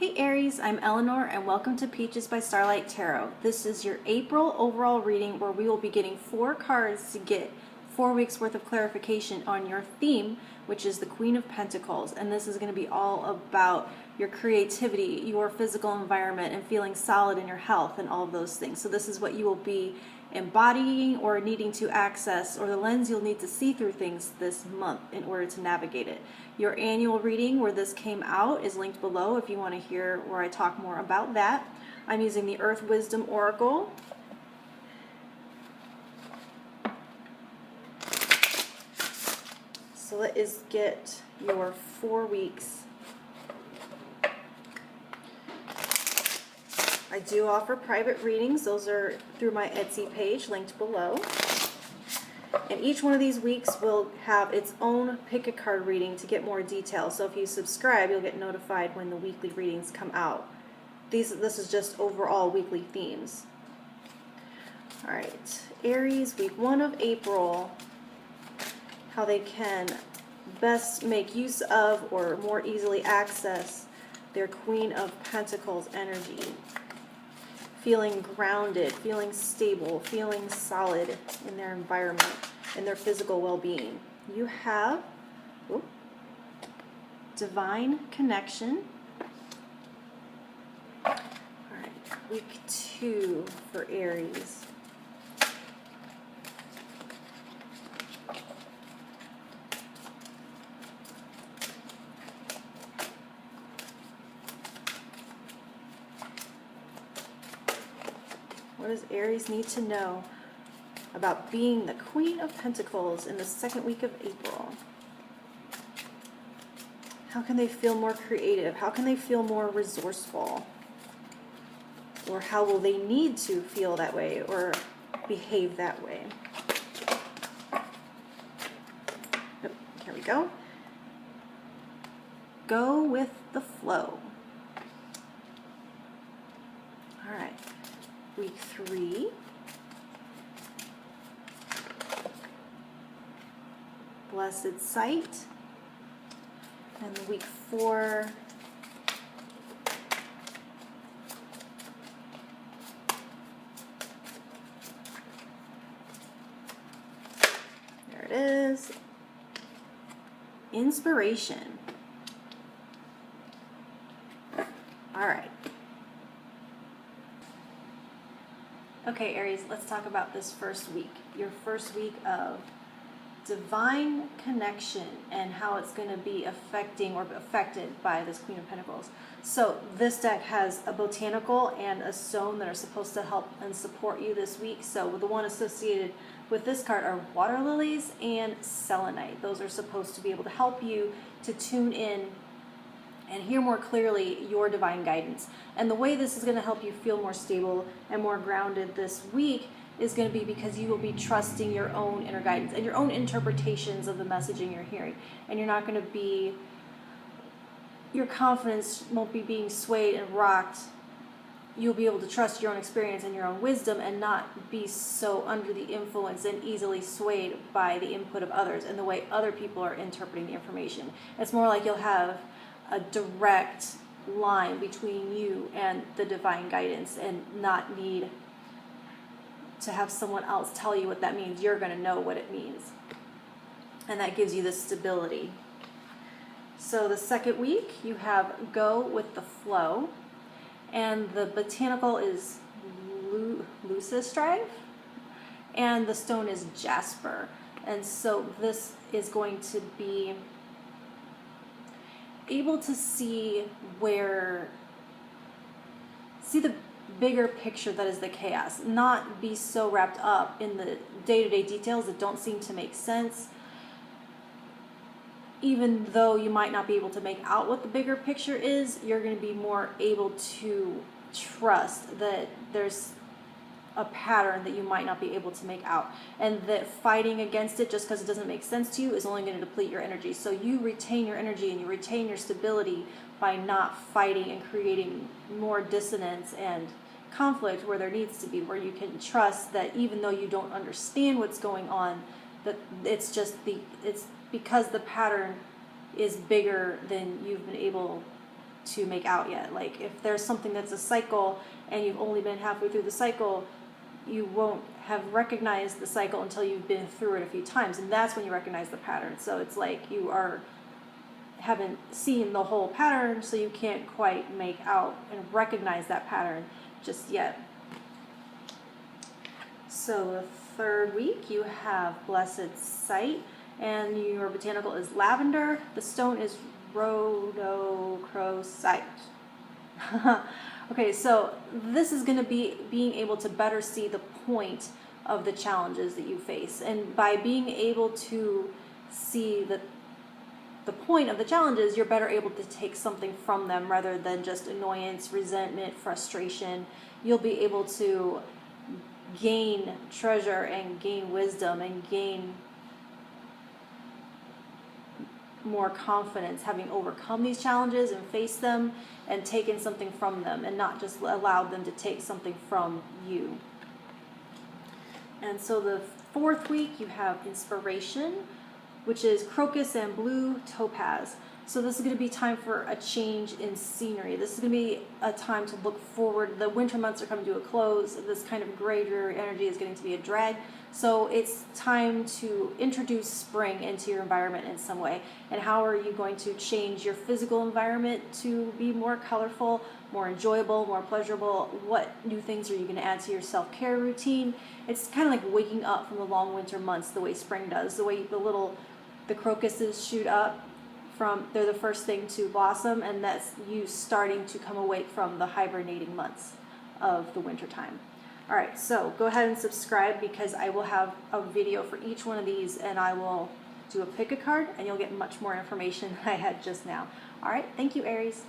Hey Aries, I'm Eleanor and welcome to Peaches by Starlight Tarot. This is your April overall reading where we will be getting 4 cards to get 4 weeks worth of clarification on your theme, which is the Queen of Pentacles. And this is going to be all about your creativity, your physical environment, and feeling solid in your health and all of those things. So this is what you will be embodying or needing to access, or the lens you'll need to see through things this month in order to navigate it. Your annual reading where this came out is linked below if you want to hear where I talk more about that. I'm using the Earth Wisdom Oracle. So let us get your 4 weeks. I do offer private readings. Those are through my Etsy page linked below. And each one of these weeks will have its own pick a card reading to get more detail. So if you subscribe, you'll get notified when the weekly readings come out. This is just overall weekly themes. All right, Aries, week 1 of April, how they can best make use of or more easily access their Queen of Pentacles energy. Feeling grounded, feeling stable, feeling solid in their environment, in their physical well-being. You have divine connection. All right, week 2 for Aries. What does Aries need to know about being the Queen of Pentacles in the second week of April? How can they feel more creative? How can they feel more resourceful? Or how will they need to feel that way or behave that way? Oh, here we go. Go with the flow. All right. Week 3. Blessed Sight. And week 4. There it is. Inspiration. All right. Okay, Aries, let's talk about this first week. Your first week of divine connection and how it's going to be affecting or affected by this Queen of Pentacles. So this deck has a botanical and a stone that are supposed to help and support you this week. So the one associated with this card are water lilies and selenite. Those are supposed to be able to help you to tune in and hear more clearly your divine guidance. And the way this is going to help you feel more stable and more grounded this week is going to be because you will be trusting your own inner guidance and your own interpretations of the messaging you're hearing. And you're not going to be, your confidence won't be being swayed and rocked. You'll be able to trust your own experience and your own wisdom and not be so under the influence and easily swayed by the input of others and the way other people are interpreting the information. It's more like you'll have a direct line between you and the divine guidance and not need to have someone else tell you what that means. You're going to know what it means. And that gives you the stability. So the second week, you have Go with the Flow. And the botanical is Lucistrive. And the stone is Jasper. And so this is going to be able to see the bigger picture that is the chaos, not be so wrapped up in the day-to-day details that don't seem to make sense, even though you might not be able to make out what the bigger picture is. You're going to be more able to trust that there's a pattern that you might not be able to make out, and that fighting against it just because it doesn't make sense to you is only going to deplete your energy. So you retain your energy and you retain your stability by not fighting and creating more dissonance and conflict where there needs to be, where you can trust that even though you don't understand what's going on, that it's because the pattern is bigger than you've been able to make out yet. Like if there's something that's a cycle and you've only been halfway through the cycle, you won't have recognized the cycle until you've been through it a few times, and that's when you recognize the pattern. So it's like you haven't seen the whole pattern, so you can't quite make out and recognize that pattern just yet. So the third week you have Blessed Sight, and your botanical is lavender. The stone is rhodochrosite. Okay, so this is going to be being able to better see the point of the challenges that you face. And by being able to see the point of the challenges, you're better able to take something from them rather than just annoyance, resentment, frustration. You'll be able to gain treasure and gain wisdom and gain more confidence, having overcome these challenges and faced them and taken something from them, and not just allowed them to take something from you. And so the fourth week you have Inspiration, which is crocus and blue topaz. So this is going to be time for a change in scenery. This is going to be a time to look forward. The winter months are coming to a close. This kind of gray, dreary energy is getting to be a drag. So it's time to introduce spring into your environment in some way. And how are you going to change your physical environment to be more colorful, more enjoyable, more pleasurable? What new things are you going to add to your self-care routine? It's kind of like waking up from the long winter months the way spring does, the way the crocuses shoot up. They're the first thing to blossom, and that's you starting to come awake from the hibernating months of the winter time. All right, so go ahead and subscribe, because I will have a video for each one of these, and I will do a pick a card, and you'll get much more information than I had just now. All right, thank you, Aries.